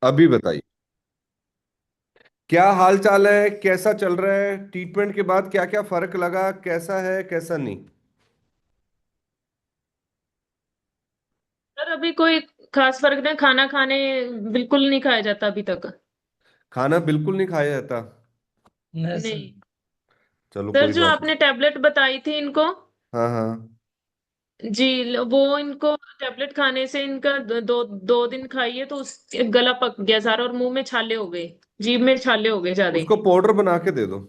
अभी बताइए। क्या हाल चाल है, कैसा चल रहा है? ट्रीटमेंट के बाद क्या क्या फर्क लगा, कैसा है कैसा नहीं? सर अभी कोई खास फर्क नहीं। खाना खाने बिल्कुल नहीं खाया जाता अभी तक। खाना बिल्कुल नहीं खाया जाता? नहीं। चलो सर कोई जो बात नहीं। आपने टेबलेट बताई थी इनको। हाँ हाँ। जी। वो इनको टेबलेट खाने से इनका दो दिन खाइए तो उस गला पक गया सारा और मुंह में छाले हो गए। जीभ में छाले हो गए ज्यादा। उसको पाउडर बना के दे दो।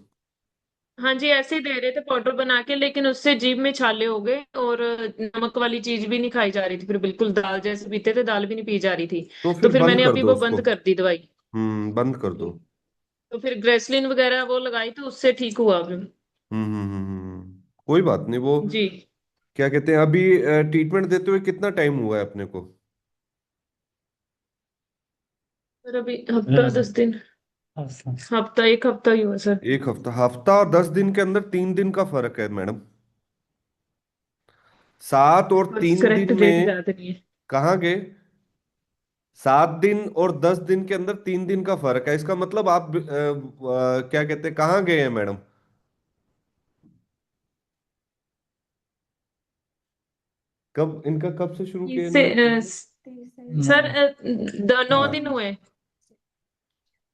हाँ जी, ऐसे ही दे रहे थे पाउडर बना के, लेकिन उससे जीभ में छाले हो गए और नमक वाली चीज भी नहीं खाई जा रही थी। फिर बिल्कुल दाल जैसे पीते थे, दाल भी नहीं पी जा रही थी। तो तो फिर फिर बंद मैंने कर अभी दो वो उसको। बंद कर दी दवाई। बंद कर दो। जी। तो फिर ग्रेसलिन वगैरह वो लगाई तो उससे ठीक हुआ अभी। कोई बात नहीं वो। जी। क्या कहते हैं अभी? ट्रीटमेंट देते हुए कितना टाइम हुआ है अपने को? सर अभी हफ्ता 10 दिन। हफ्ता, एक हफ्ता ही हुआ सर। एक हफ्ता? हफ्ता और 10 दिन के अंदर 3 दिन का फर्क है मैडम। 7 और 3 दिन करेक्ट डेट में याद नहीं है। कहाँ गए? 7 दिन और 10 दिन के अंदर 3 दिन का फर्क है। इसका मतलब आप क्या कहते हैं, कहाँ गए हैं मैडम? कब इनका, कब से शुरू किया से इन्होंने ट्रीटमेंट? सर 9 दिन हुए।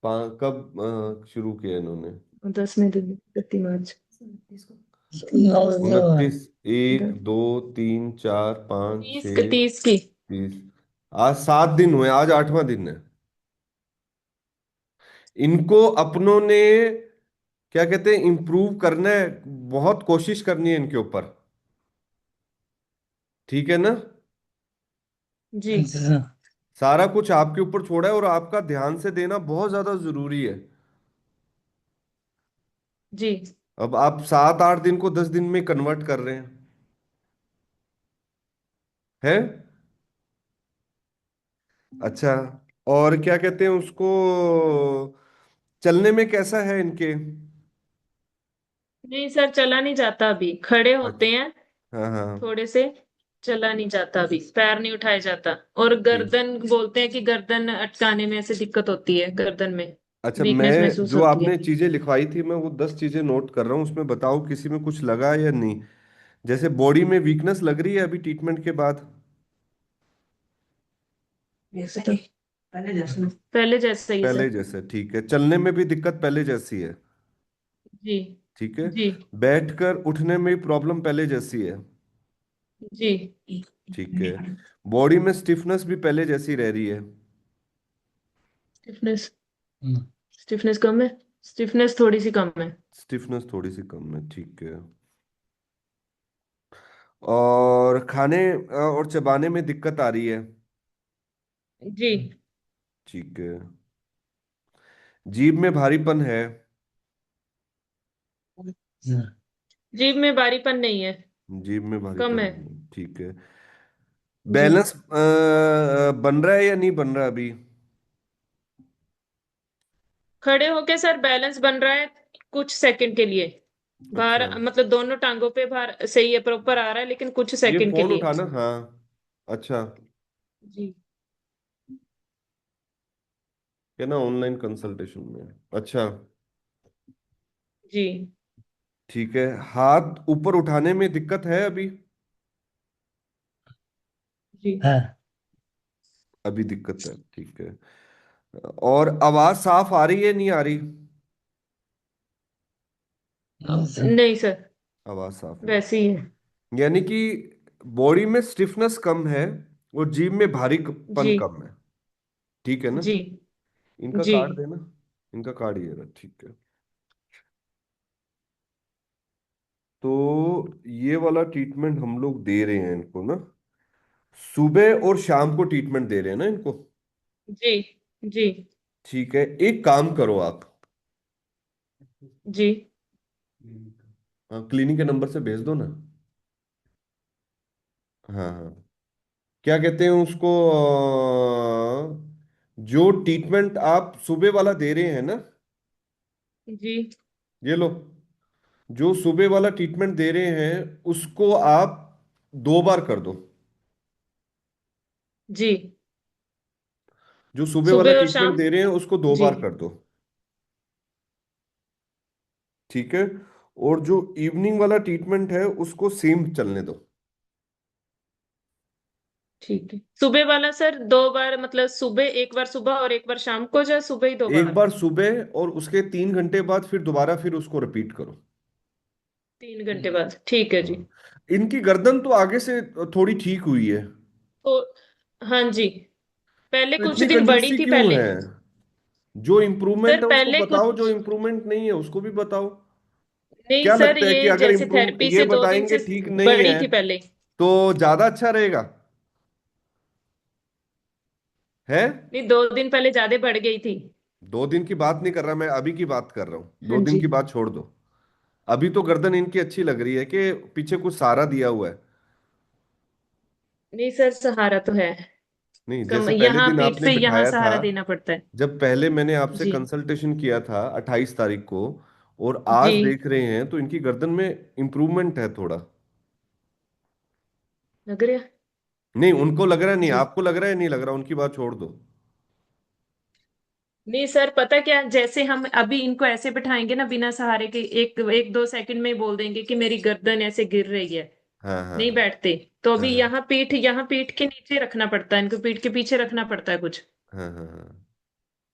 कब शुरू किया इन्होंने? 10 में दिन 31 मार्च। 29। एक, दस दो, तीन, चार, पाँच, तीस छ, 30 की। 30। आज 7 दिन हुए, आज 8वां दिन है। इनको अपनों ने क्या कहते हैं, इम्प्रूव करना है। बहुत कोशिश करनी है इनके ऊपर। ठीक है ना? जी। सारा कुछ आपके ऊपर छोड़ा है और आपका ध्यान से देना बहुत ज्यादा जरूरी है। जी। अब आप 7 8 दिन को 10 दिन में कन्वर्ट कर रहे हैं। हैं? अच्छा। और क्या कहते हैं उसको, चलने में कैसा है इनके? नहीं सर, चला नहीं जाता अभी। खड़े होते अच्छा। हैं हाँ हाँ। थोड़े से। चला नहीं जाता अभी, पैर नहीं उठाया जाता। और ठीक। गर्दन बोलते हैं कि गर्दन अटकाने में ऐसे दिक्कत होती है, गर्दन में अच्छा, वीकनेस मैं महसूस जो होती है। आपने चीजें लिखवाई थी मैं वो 10 चीजें नोट कर रहा हूँ, उसमें बताओ किसी में कुछ लगा या नहीं। जैसे बॉडी में वीकनेस लग रही है अभी ट्रीटमेंट के बाद? वैसे तो पहले जैसा ही है पहले सर। जैसे ठीक है, चलने में भी दिक्कत पहले जैसी है? जी। ठीक है। जी। बैठकर उठने में भी प्रॉब्लम पहले जैसी है? जी। ठीक है। बॉडी में स्टिफनेस भी पहले जैसी रह रही है? स्टिफनेस। स्टिफनेस कम है। स्टिफनेस थोड़ी सी कम है। स्टिफनेस थोड़ी सी कम है, ठीक है। और खाने और चबाने में दिक्कत आ रही है? जी। ठीक है। जीभ में भारीपन है? जीभ में बारीपन नहीं है। जीभ में कम भारीपन है। नहीं है, ठीक है। जी। बैलेंस बन रहा है या नहीं बन रहा अभी? खड़े होके सर बैलेंस बन रहा है कुछ सेकंड के लिए। अच्छा। भार मतलब दोनों टांगों पे भार सही है, प्रॉपर आ रहा है, लेकिन कुछ ये सेकंड के फोन लिए। उठाना, हाँ। अच्छा। जी। क्या ना, ऑनलाइन कंसल्टेशन में? अच्छा। जी। ठीक है। हाथ ऊपर उठाने में दिक्कत है अभी? जी। अभी दिक्कत है, ठीक है। और आवाज साफ आ रही है नहीं आ रही? नहीं सर, आवाज साफ नहीं? वैसे ही है। यानी कि बॉडी में स्टिफनेस कम है और जीभ में भारीपन जी। कम है। ठीक है ना? जी। इनका जी। कार्ड देना। इनका कार्ड ये रहा, ठीक है। तो ये वाला ट्रीटमेंट हम लोग दे रहे हैं इनको ना, सुबह और शाम को ट्रीटमेंट दे रहे हैं ना इनको? जी। जी। ठीक है, एक काम करो आप। जी। हाँ, क्लिनिक के नंबर से भेज दो ना। हाँ हाँ। क्या कहते हैं उसको, जो ट्रीटमेंट आप सुबह वाला दे रहे हैं ना, जी। ये लो। जो सुबह वाला ट्रीटमेंट दे रहे हैं उसको आप 2 बार कर दो। जी। जो सुबह वाला सुबह और ट्रीटमेंट शाम। दे रहे हैं उसको दो जी बार कर दो। ठीक है। और जो इवनिंग वाला ट्रीटमेंट है उसको सेम चलने दो। ठीक है। सुबह वाला सर 2 बार, मतलब सुबह एक बार सुबह और एक बार शाम को, या सुबह ही दो एक बार बार सुबह और उसके 3 घंटे बाद फिर दोबारा फिर उसको रिपीट करो। 3 घंटे बाद? ठीक है जी। हाँ। इनकी गर्दन तो आगे से थोड़ी ठीक हुई है। तो हाँ जी, पहले तो कुछ इतनी दिन बड़ी कंजूसी थी क्यों पहले। है? जो इम्प्रूवमेंट सर है उसको पहले बताओ, जो कुछ इम्प्रूवमेंट नहीं है उसको भी बताओ। नहीं क्या सर, लगता है कि ये अगर जैसे इम्प्रूव थेरेपी ये से 2 दिन बताएंगे से ठीक नहीं बड़ी है थी पहले। तो ज्यादा अच्छा रहेगा? है? नहीं, 2 दिन पहले ज्यादा बढ़ गई थी। 2 दिन की बात नहीं कर रहा मैं, अभी की बात कर रहा हूँ। हाँ 2 दिन जी। की बात छोड़ दो। अभी तो गर्दन इनकी अच्छी लग रही है कि पीछे कुछ सहारा दिया हुआ है? नहीं सर, सहारा तो है। नहीं, कम जैसे पहले यहाँ दिन पीठ आपने से यहाँ बिठाया था, सहारा देना पड़ता है। जब पहले मैंने आपसे जी कंसल्टेशन किया था 28 तारीख को, और जी। आज देख रहे हैं तो इनकी गर्दन में इम्प्रूवमेंट है थोड़ा। लग रहा है। नहीं, उनको लग रहा है, नहीं जी। आपको लग रहा है, नहीं लग रहा, उनकी बात छोड़ दो। नहीं सर, पता क्या, जैसे हम अभी इनको ऐसे बिठाएंगे ना बिना सहारे के, एक एक 2 सेकंड में ही बोल देंगे कि मेरी गर्दन ऐसे गिर रही है, हाँ हाँ नहीं बैठते। तो हाँ अभी हाँ यहाँ पीठ के नीचे रखना पड़ता है, इनको पीठ के पीछे रखना पड़ता है कुछ। हाँ हाँ हाँ।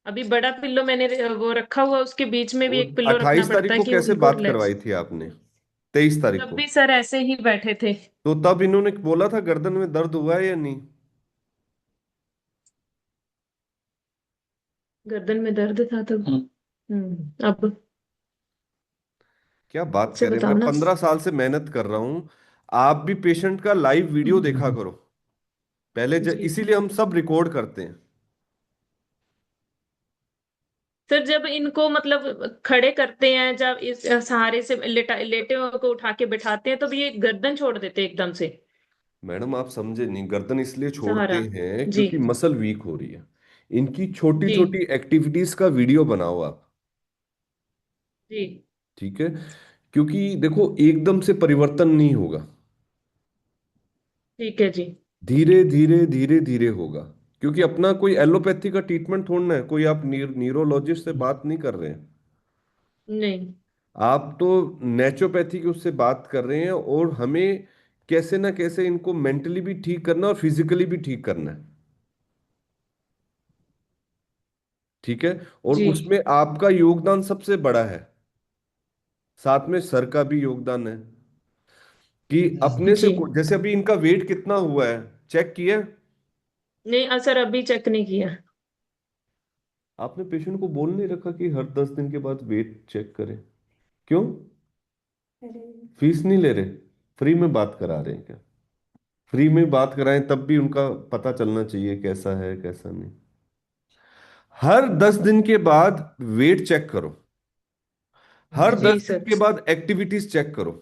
अभी बड़ा पिल्लो मैंने वो रखा हुआ, उसके बीच में भी और एक पिल्लो रखना 28 तारीख पड़ता है को कि कैसे उनको बात रिलैक्स। करवाई थी आपने? 23 तारीख तब को? भी सर ऐसे ही बैठे थे। तो तब इन्होंने बोला था गर्दन में दर्द हुआ है या नहीं? गर्दन में दर्द था तब। अब क्या बात से कर रहे हैं, बताओ मैं ना। 15 साल से मेहनत कर रहा हूं। आप भी पेशेंट का लाइव वीडियो देखा हम्म। करो पहले, जी इसीलिए हम सब रिकॉर्ड करते हैं। सर, जब इनको मतलब खड़े करते हैं, जब इस सहारे से लेटे हुए को उठा के बिठाते हैं, तो ये गर्दन छोड़ देते हैं एकदम से। मैडम आप समझे नहीं, गर्दन इसलिए छोड़ते सहारा। हैं जी क्योंकि मसल वीक हो रही है। इनकी छोटी जी छोटी एक्टिविटीज का वीडियो बनाओ आप। जी। ठीक है। क्योंकि देखो एकदम से परिवर्तन नहीं होगा, ठीक है जी। धीरे धीरे धीरे धीरे होगा। क्योंकि अपना कोई एलोपैथी का ट्रीटमेंट थोड़ना है, कोई आप न्यूरोलॉजिस्ट से बात नहीं कर रहे हैं। नहीं। आप तो नेचुरोपैथी की उससे बात कर रहे हैं, और हमें कैसे ना कैसे इनको मेंटली भी ठीक करना और फिजिकली भी ठीक करना है। ठीक है। और जी उसमें आपका योगदान सबसे बड़ा है, साथ में सर का भी योगदान है। कि अपने से जी। जैसे अभी इनका वेट कितना हुआ है, चेक किया? नहीं सर, अभी चेक नहीं किया। आपने पेशेंट को बोल नहीं रखा कि हर 10 दिन के बाद वेट चेक करें? क्यों? फीस नहीं ले रहे? फ्री में बात करा रहे हैं क्या? फ्री में बात कराएं तब भी उनका पता चलना चाहिए कैसा है कैसा नहीं। हर 10 दिन के बाद वेट चेक करो। हर जी दस दिन सर। के बाद एक्टिविटीज चेक करो।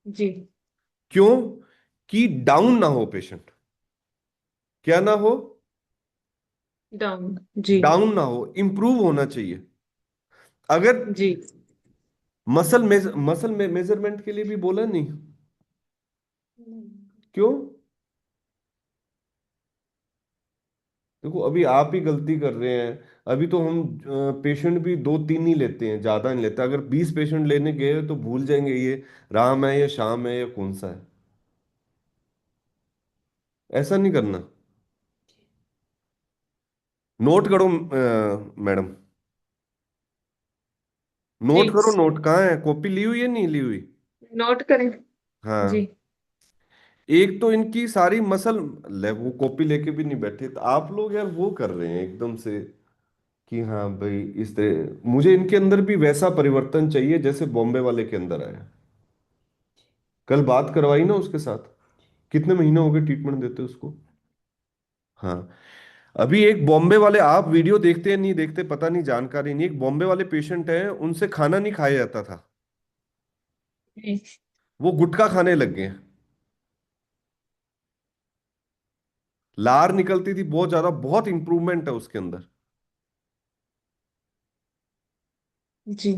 जी। क्यों? कि डाउन ना हो पेशेंट। क्या ना हो? डाउन। जी डाउन ना हो, इंप्रूव होना चाहिए। अगर जी मसल में मेजरमेंट के लिए भी बोला नहीं? क्यों? देखो अभी आप ही गलती कर रहे हैं। अभी तो हम पेशेंट भी 2 3 ही लेते हैं, ज्यादा नहीं लेते। अगर 20 पेशेंट लेने गए तो भूल जाएंगे ये राम है या शाम है या कौन सा है। ऐसा नहीं करना। नोट करो मैडम। जी। नोट करो, नोट कहाँ है? कॉपी ली हुई है नहीं ली हुई? नोट करें। जी। हाँ। एक तो इनकी सारी मसल, ले वो कॉपी लेके भी नहीं बैठे, तो आप लोग यार वो कर रहे हैं एकदम से कि हाँ भाई इस तरह। मुझे इनके अंदर भी वैसा परिवर्तन चाहिए जैसे बॉम्बे वाले के अंदर आया। कल बात करवाई ना उसके साथ। कितने महीने हो गए ट्रीटमेंट देते उसको? हाँ। अभी एक बॉम्बे वाले, आप वीडियो देखते हैं नहीं देखते पता नहीं, जानकारी नहीं, एक बॉम्बे वाले पेशेंट हैं, उनसे खाना नहीं खाया जाता था। जी वो गुटखा खाने लग गए हैं। लार निकलती थी बहुत ज्यादा, बहुत इंप्रूवमेंट है उसके अंदर। जी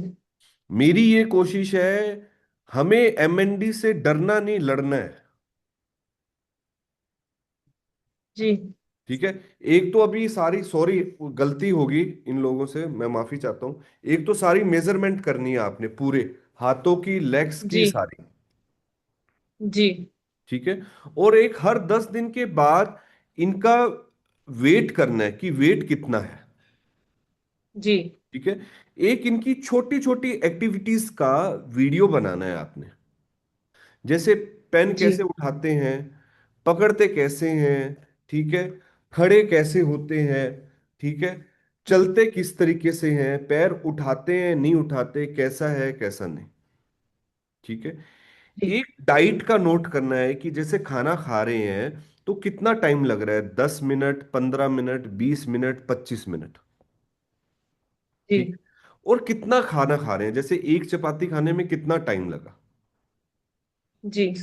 मेरी ये कोशिश है, हमें एमएनडी से डरना नहीं, लड़ना है। जी। ठीक है। एक तो अभी सारी, सॉरी गलती होगी इन लोगों से, मैं माफी चाहता हूं। एक तो सारी मेजरमेंट करनी है आपने, पूरे हाथों की, लेग्स की, जी। सारी। जी। ठीक है। और एक हर 10 दिन के बाद इनका वेट करना है कि वेट कितना है। जी। ठीक है। एक इनकी छोटी छोटी एक्टिविटीज का वीडियो बनाना है आपने। जैसे पेन जी। कैसे उठाते हैं, पकड़ते कैसे हैं, ठीक है, खड़े कैसे होते हैं, ठीक है, चलते किस तरीके से हैं, पैर उठाते हैं नहीं उठाते, कैसा है कैसा नहीं। ठीक है। जी। एक डाइट का नोट करना है कि जैसे खाना खा रहे हैं तो कितना टाइम लग रहा है, 10 मिनट, 15 मिनट, 20 मिनट, 25 मिनट। जी। ठीक। और कितना खाना खा रहे हैं, जैसे एक चपाती खाने में कितना टाइम लगा। जी।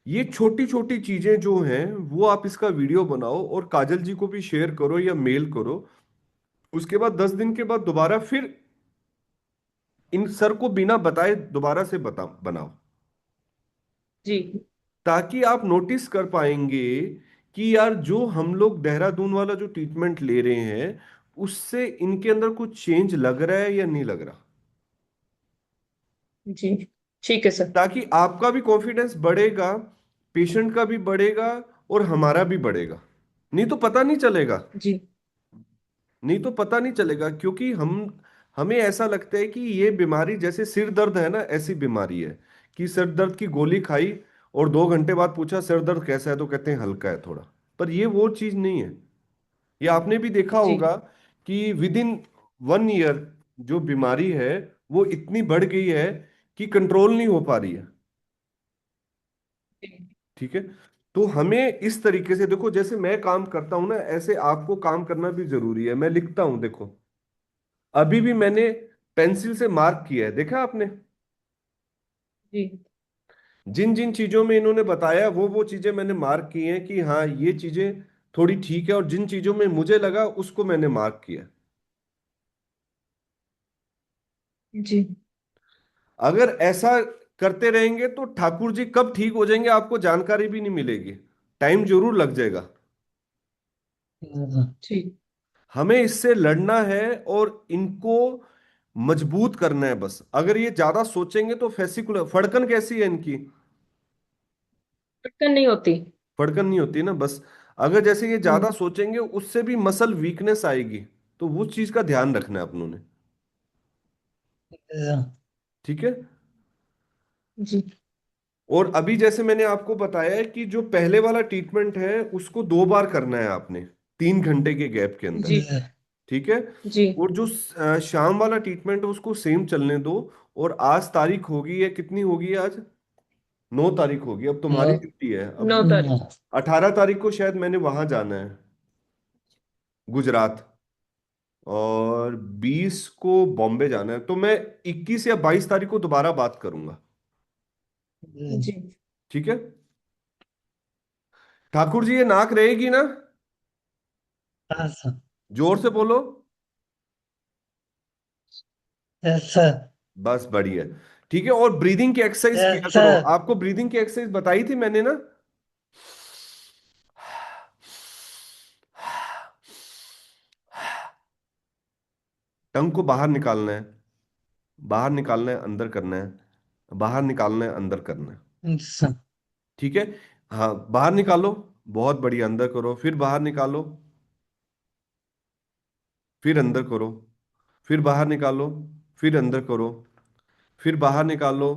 ये छोटी छोटी चीजें जो हैं वो आप इसका वीडियो बनाओ और काजल जी को भी शेयर करो या मेल करो। उसके बाद 10 दिन के बाद दोबारा फिर इन सर को बिना बताए दोबारा से बनाओ, जी। ताकि आप नोटिस कर पाएंगे कि यार जो हम लोग देहरादून वाला जो ट्रीटमेंट ले रहे हैं उससे इनके अंदर कुछ चेंज लग रहा है या नहीं लग रहा। जी। ठीक है सर। ताकि आपका भी कॉन्फिडेंस बढ़ेगा, पेशेंट का भी बढ़ेगा, और हमारा भी बढ़ेगा। नहीं तो पता नहीं चलेगा। जी। नहीं तो पता नहीं चलेगा, क्योंकि हमें ऐसा लगता है कि ये बीमारी जैसे सिर दर्द है ना, ऐसी बीमारी है कि सिर दर्द की गोली खाई और 2 घंटे बाद पूछा सिर दर्द कैसा है तो कहते हैं हल्का है थोड़ा। पर ये वो चीज नहीं है। ये आपने भी देखा जी। होगा कि विद इन 1 ईयर जो बीमारी है वो इतनी बढ़ गई है कि कंट्रोल नहीं हो पा रही है। जी। ठीक है। तो हमें इस तरीके से देखो, जैसे मैं काम करता हूं ना ऐसे आपको काम करना भी जरूरी है। मैं लिखता हूं देखो, अभी भी मैंने पेंसिल से मार्क किया है, देखा आपने। जी। जिन जिन चीजों में इन्होंने बताया वो चीजें मैंने मार्क की हैं कि हाँ ये चीजें थोड़ी ठीक है, और जिन चीजों में मुझे लगा उसको मैंने मार्क किया। जी। अगर ऐसा करते रहेंगे तो ठाकुर जी कब ठीक हो जाएंगे आपको जानकारी भी नहीं मिलेगी। टाइम जरूर लग जाएगा। जी। हमें इससे लड़ना है और इनको मजबूत करना है। बस अगर ये ज्यादा सोचेंगे तो फेसिकुलर फड़कन कैसी है इनकी, दिक्कत नहीं होती। फड़कन नहीं होती ना। बस अगर जैसे ये ज्यादा हम्म। सोचेंगे उससे भी मसल वीकनेस आएगी। तो वो चीज का ध्यान रखना है अपनों ने। ठीक है। जी। और अभी जैसे मैंने आपको बताया है कि जो पहले वाला ट्रीटमेंट है उसको 2 बार करना है आपने, 3 घंटे के गैप के अंदर। जी। ठीक है। जी। और जो शाम वाला ट्रीटमेंट है उसको सेम चलने दो। और आज तारीख होगी है, कितनी होगी आज, 9 तारीख होगी। अब तुम्हारी ड्यूटी है अब। 9 तारीख। 18 तारीख को शायद मैंने वहां जाना है, गुजरात। और 20 को बॉम्बे जाना है, तो मैं 21 या 22 तारीख को दोबारा बात करूंगा। जी। ठीक है। ठाकुर जी ये नाक रहेगी ना, जोर से बोलो। बस बढ़िया। ठीक है। और ब्रीदिंग की एक्सरसाइज किया करो, आपको ब्रीदिंग की एक्सरसाइज बताई थी मैंने ना। टंग को बाहर निकालना है, बाहर निकालना है, अंदर करना है, बाहर निकालना है, अंदर करना है। ठीक है। हाँ बाहर निकालो, बहुत बढ़िया, अंदर करो, फिर बाहर निकालो, फिर अंदर करो, फिर बाहर निकालो, फिर अंदर करो, फिर बाहर निकालो,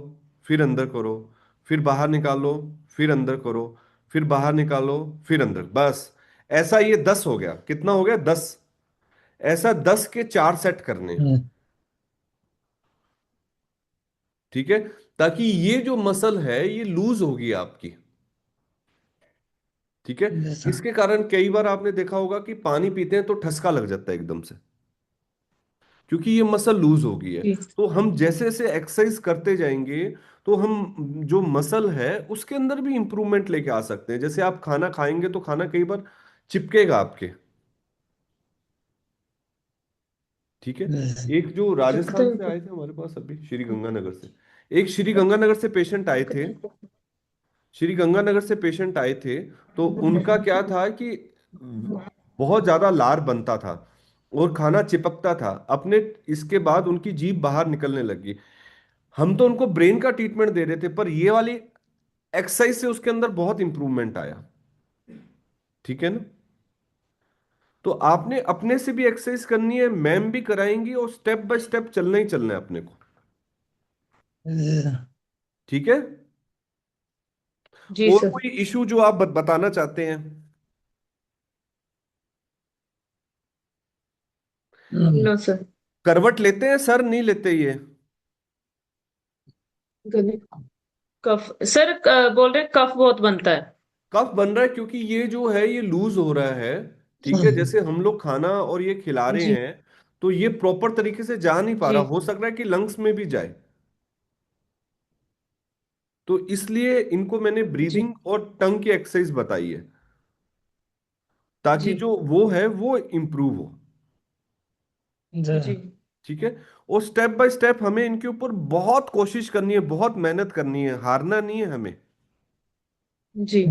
फिर अंदर करो, फिर बाहर निकालो, फिर अंदर करो, फिर बाहर निकालो, फिर अंदर। बस ऐसा ये 10 हो गया, कितना हो गया, 10। ऐसा 10 के 4 सेट करने हैं। ठीक है। ताकि ये जो मसल है ये लूज होगी आपकी। ठीक है। इसके कारण कई बार आपने देखा होगा कि पानी पीते हैं तो ठसका लग जाता है एकदम से, क्योंकि ये मसल लूज हो गई है। जी। तो हम जैसे जैसे एक्सरसाइज करते जाएंगे तो हम जो मसल है उसके अंदर भी इंप्रूवमेंट लेके आ सकते हैं। जैसे आप खाना खाएंगे तो खाना कई बार चिपकेगा आपके। ठीक है। एक जो चिपकता राजस्थान है से तो। आए थे हमारे पास अभी, श्री गंगानगर से, एक श्री गंगानगर से पेशेंट आए थे। श्री गंगानगर से पेशेंट आए थे। तो उनका क्या था कि बहुत ज्यादा लार बनता था और खाना चिपकता था अपने। इसके बाद उनकी जीभ बाहर निकलने लगी। हम तो उनको ब्रेन का ट्रीटमेंट दे रहे थे, पर ये वाली एक्सरसाइज से उसके अंदर बहुत इंप्रूवमेंट आया। ठीक है ना? तो आपने अपने से भी एक्सरसाइज करनी है, मैम भी कराएंगी, और स्टेप बाय स्टेप चलना ही चलना है अपने को। ठीक है? जी और सर। कोई इशू जो आप बताना चाहते हैं? No sir. करवट लेते हैं सर, नहीं लेते ये? गले कफ सर, बोल रहे कफ बहुत बनता है। कफ बन रहा है क्योंकि ये जो है ये लूज हो रहा है। ठीक है, जैसे हम लोग खाना और ये खिला रहे जी। हैं, तो ये प्रॉपर तरीके से जा नहीं पा जी। रहा, हो सक रहा है कि लंग्स में भी जाए। तो इसलिए इनको मैंने जी। ब्रीदिंग और टंग की एक्सरसाइज बताई है, ताकि जी। जो वो है वो इम्प्रूव हो। जी। ठीक है? और स्टेप बाय स्टेप हमें इनके ऊपर बहुत कोशिश करनी है, बहुत मेहनत करनी है, हारना नहीं है हमें। जी।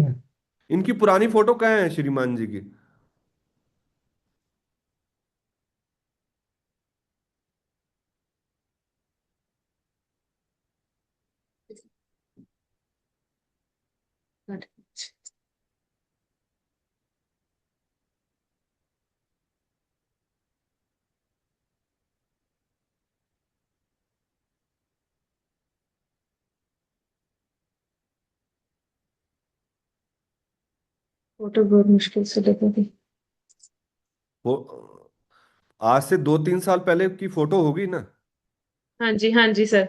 इनकी पुरानी फोटो कहाँ है श्रीमान जी की? फोटो बहुत मुश्किल से लगेगी। वो आज से 2-3 साल पहले की फोटो होगी ना? हाँ जी, हाँ जी सर।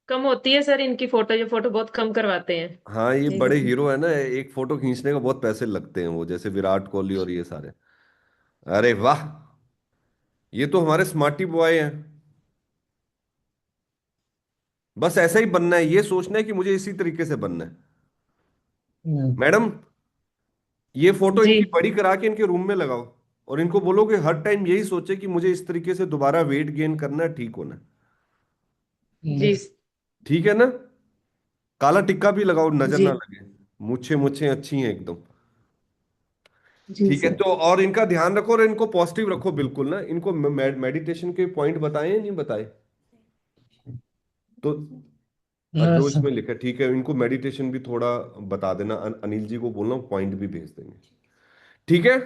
कम होती है सर इनकी फोटो, ये फोटो बहुत कम करवाते हैं। हाँ, ये यही बड़े देखो। हीरो है ना, एक फोटो खींचने का बहुत पैसे लगते हैं, वो जैसे विराट कोहली और ये सारे। अरे वाह, ये तो हमारे स्मार्टी बॉय हैं। बस ऐसा ही बनना है, ये सोचना है कि मुझे इसी तरीके से बनना है। मैडम, ये फोटो जी। इनकी बड़ी करा के इनके रूम में लगाओ, और इनको बोलो कि हर टाइम यही सोचे कि मुझे इस तरीके से दोबारा वेट गेन करना है, ठीक होना है। जी। ठीक है ना? काला टिक्का भी लगाओ, नजर जी। ना लगे। मुच्छे मुच्छे अच्छी हैं एकदम। जी ठीक है, सर। तो और इनका ध्यान रखो और इनको पॉजिटिव रखो बिल्कुल ना। इनको मेडिटेशन के पॉइंट बताए या नहीं बताए? तो जो इसमें लिखा है, ठीक है, इनको मेडिटेशन भी थोड़ा बता देना। अनिल जी को बोलना, पॉइंट भी भेज देंगे। ठीक है?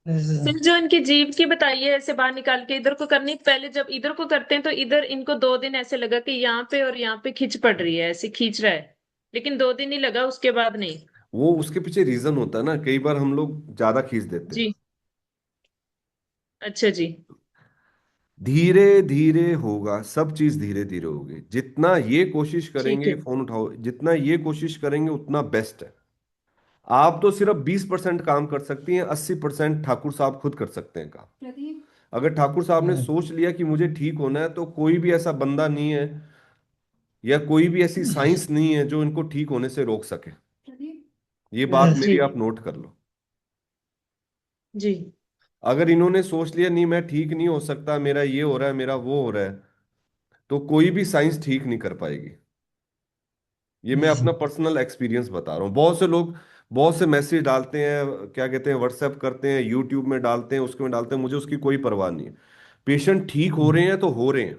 सिर्फ जो इनकी जीभ की बताइए, ऐसे बाहर निकाल के इधर को करनी, पहले जब इधर को करते हैं तो इधर इनको 2 दिन ऐसे लगा कि यहाँ पे और यहाँ पे खिंच पड़ रही है, ऐसे खींच रहा है। लेकिन 2 दिन ही लगा, उसके बाद नहीं। वो उसके पीछे रीजन होता है ना, कई बार हम लोग ज्यादा खींच देते हैं। जी। अच्छा जी। धीरे धीरे होगा, सब चीज धीरे धीरे होगी। जितना ये कोशिश ठीक करेंगे, है। फोन उठाओ, जितना ये कोशिश करेंगे उतना बेस्ट है। आप तो सिर्फ 20% काम कर सकती हैं, 80% ठाकुर साहब खुद कर सकते हैं काम। अगर ठाकुर साहब ने सोच लिया कि मुझे ठीक होना है, तो कोई भी ऐसा बंदा नहीं है या कोई भी ऐसी साइंस नहीं है जो इनको ठीक होने से रोक सके। ये बात मेरी जी। आप नोट कर लो। जी। अगर इन्होंने सोच लिया नहीं मैं ठीक नहीं हो सकता, मेरा ये हो रहा है, मेरा वो हो रहा है, तो कोई भी साइंस ठीक नहीं कर पाएगी। ये मैं अपना पर्सनल एक्सपीरियंस बता रहा हूँ। बहुत से लोग बहुत से मैसेज डालते हैं, क्या कहते हैं, व्हाट्सएप करते हैं, यूट्यूब में डालते हैं, उसके में डालते हैं, मुझे उसकी कोई परवाह नहीं है। पेशेंट ठीक हो रहे हैं तो हो रहे हैं।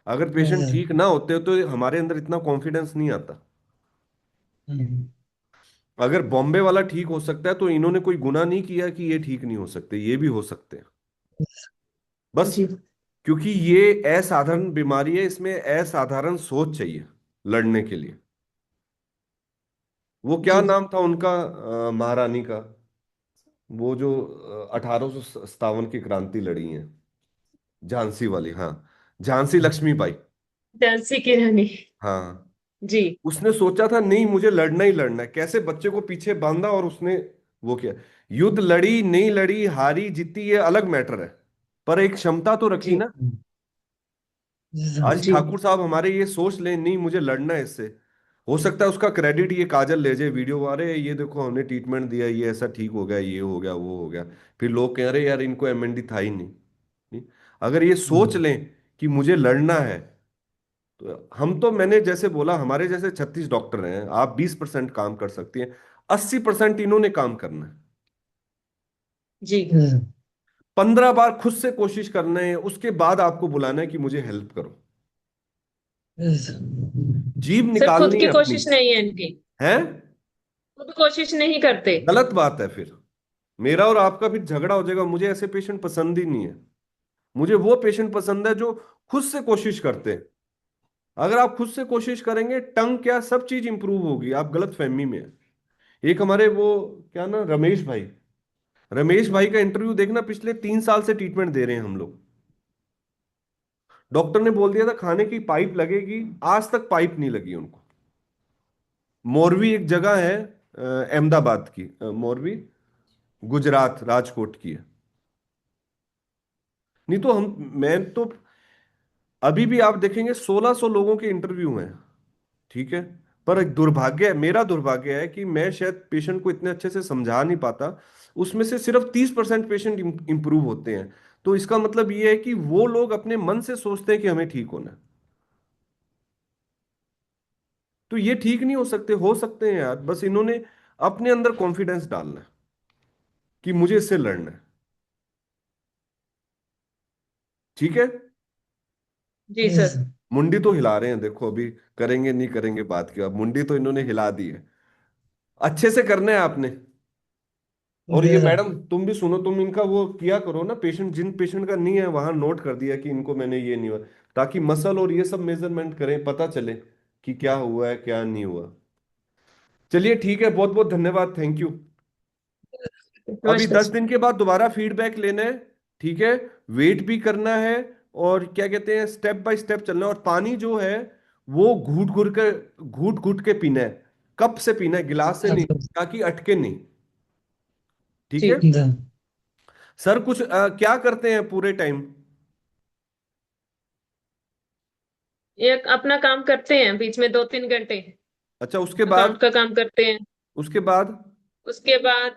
अगर पेशेंट ठीक ना होते तो हमारे अंदर इतना कॉन्फिडेंस नहीं आता। अगर बॉम्बे वाला ठीक हो सकता है, तो इन्होंने कोई गुनाह नहीं किया कि ये ठीक नहीं हो सकते, ये भी हो सकते हैं। बस, जी। क्योंकि ये असाधारण बीमारी है, इसमें असाधारण सोच चाहिए लड़ने के लिए। वो क्या जी। नाम था उनका, महारानी का, वो जो 1857 की क्रांति लड़ी है, झांसी वाली, हाँ, झांसी लक्ष्मीबाई। झांसी की रानी। हाँ, जी। उसने सोचा था नहीं मुझे लड़ना ही लड़ना है, कैसे बच्चे को पीछे बांधा और उसने वो किया। युद्ध लड़ी नहीं लड़ी, हारी जीती ये अलग मैटर है, पर एक क्षमता तो रखी जी। ना। आज जी। ठाकुर साहब हमारे ये सोच लें नहीं मुझे लड़ना है इससे, हो सकता है उसका क्रेडिट ये काजल ले जाए वीडियो, अरे ये देखो हमने ट्रीटमेंट दिया, ये ऐसा ठीक हो गया, ये हो गया, वो हो गया। फिर लोग कह रहे यार इनको एमएनडी था ही नहीं। नहीं? अगर ये सोच लें कि मुझे लड़ना है, तो हम तो, मैंने जैसे बोला, हमारे जैसे 36 डॉक्टर हैं, आप 20% काम कर सकती हैं, 80% इन्होंने काम करना है। जी। 15 बार खुद से कोशिश करना है, उसके बाद आपको बुलाना है कि मुझे हेल्प करो। जीभ सर खुद निकालनी की है अपनी। कोशिश नहीं है इनकी। है। खुद कोशिश नहीं करते। गलत बात है फिर। मेरा और आपका फिर झगड़ा हो जाएगा। मुझे ऐसे पेशेंट पसंद ही नहीं है। मुझे वो पेशेंट पसंद है जो खुद से कोशिश करते हैं। अगर आप खुद से कोशिश करेंगे, टंग क्या, सब चीज इंप्रूव होगी। आप गलत फहमी में है। एक हमारे वो, क्या ना, रमेश भाई, रमेश भाई का इंटरव्यू देखना, पिछले 3 साल से ट्रीटमेंट दे रहे हैं हम लोग। डॉक्टर ने बोल दिया था खाने की पाइप लगेगी, आज तक पाइप नहीं लगी उनको। मोरवी एक जगह है, अहमदाबाद की, मोरवी, गुजरात, राजकोट की है। नहीं तो मैं तो, अभी भी आप देखेंगे 1600 लोगों के इंटरव्यू हैं। ठीक है। पर एक दुर्भाग्य है, मेरा दुर्भाग्य है कि मैं शायद पेशेंट को इतने अच्छे से समझा नहीं पाता। उसमें से सिर्फ 30% पेशेंट इंप्रूव होते हैं। तो इसका मतलब ये है कि वो लोग अपने मन से सोचते हैं कि हमें ठीक होना है। तो ये ठीक नहीं हो सकते हैं यार, बस इन्होंने अपने अंदर कॉन्फिडेंस डालना है कि मुझे इससे लड़ना है। ठीक है। जी सर। मुंडी तो हिला रहे हैं देखो अभी। करेंगे नहीं करेंगे बात की, अब मुंडी तो इन्होंने हिला दी है। अच्छे से करना है आपने। और ये मैडम तुम भी सुनो, तुम इनका वो किया करो ना, पेशेंट, जिन पेशेंट का नहीं है वहां नोट कर दिया कि इनको मैंने ये नहीं हुआ, ताकि मसल और ये सब मेजरमेंट करें, पता चले कि क्या हुआ है क्या नहीं हुआ। चलिए ठीक है, बहुत बहुत धन्यवाद, थैंक यू। अभी नमस्कार 10 दिन सर। के बाद दोबारा फीडबैक लेना है। ठीक है। वेट भी करना है। और क्या कहते हैं, स्टेप बाय स्टेप चलना है। और पानी जो है वो घूट घूट के पीना है। कप से पीना है, गिलास से नहीं, ताकि अटके नहीं। ठीक है। जी। सर कुछ क्या करते हैं पूरे टाइम? एक अपना काम करते हैं बीच में 2-3 घंटे। अच्छा, उसके बाद? अकाउंट का काम करते हैं। उसके बाद? उसके बाद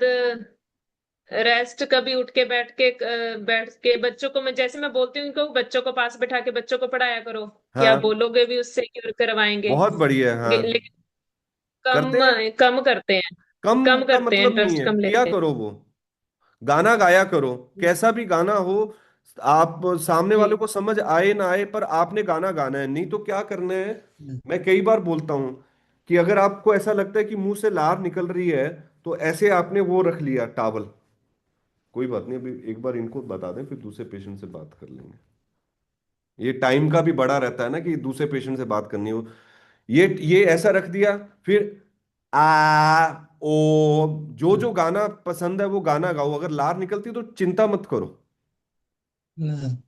रेस्ट, कभी उठ के बैठ के बच्चों को, मैं जैसे मैं बोलती हूँ इनको, बच्चों को पास बैठा के बच्चों को पढ़ाया करो। क्या हाँ, बोलोगे भी उससे क्यों करवाएंगे। बहुत बढ़िया है, हाँ। लेकिन कम करते हैं। कम करते हैं। कम कम का करते हैं, मतलब नहीं इंटरेस्ट है, कम किया लेते हैं। करो वो। गाना गाया करो, कैसा भी गाना हो। आप सामने वाले जी। को समझ आए ना आए, पर आपने गाना गाना है। नहीं तो क्या करना है, मैं कई बार बोलता हूं कि अगर आपको ऐसा लगता है कि मुंह से लार निकल रही है, तो ऐसे आपने वो रख लिया टावल। कोई बात नहीं, अभी एक बार इनको बता दें, फिर दूसरे पेशेंट से बात कर लेंगे। ये टाइम का भी बड़ा रहता है ना कि दूसरे पेशेंट से बात करनी हो। ये ऐसा रख दिया। फिर आ ओ, जो जो गाना पसंद है वो गाना गाओ। अगर लार निकलती है तो चिंता मत करो,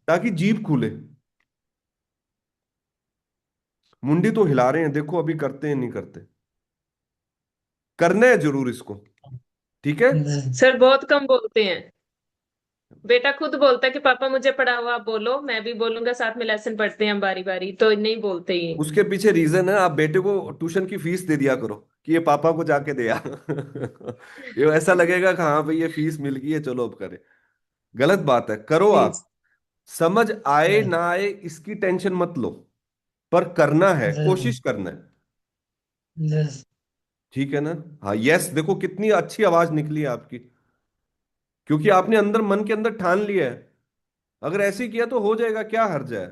ताकि जीभ खुले। मुंडी तो हिला रहे हैं देखो, अभी करते हैं नहीं करते। करना है जरूर इसको। ठीक है। सर बहुत कम बोलते हैं। बेटा खुद बोलता है कि पापा मुझे पढ़ाओ, आप बोलो, मैं भी बोलूंगा, साथ में लेसन पढ़ते हैं हम बारी बारी, तो नहीं बोलते ये। उसके पीछे रीजन है, आप बेटे को ट्यूशन की फीस दे दिया करो कि ये पापा को जाके दे आ। ये ऐसा लगेगा कि हाँ भाई ये फीस मिल गई है, चलो अब करें। गलत बात है, करो जी। आप। समझ आए ना आए इसकी टेंशन मत लो, पर करना है, कोशिश करना है। ठीक है ना? हाँ, यस, देखो कितनी अच्छी आवाज निकली है आपकी, क्योंकि आपने अंदर, मन के अंदर ठान लिया है। अगर ऐसे ही किया तो हो जाएगा, क्या हर्ज है।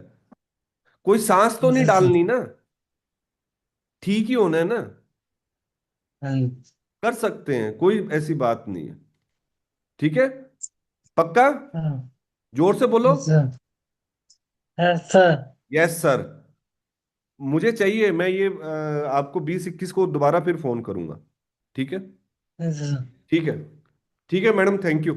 कोई सांस तो नहीं डालनी ना, ठीक ही होना है ना। कर सकते हैं, कोई ऐसी बात नहीं है। ठीक है। पक्का? जोर से बोलो। Yes sir. मुझे चाहिए, मैं ये आपको 20-21 को दोबारा फिर फोन करूंगा। ठीक है। ठीक है। ठीक है मैडम, थैंक यू।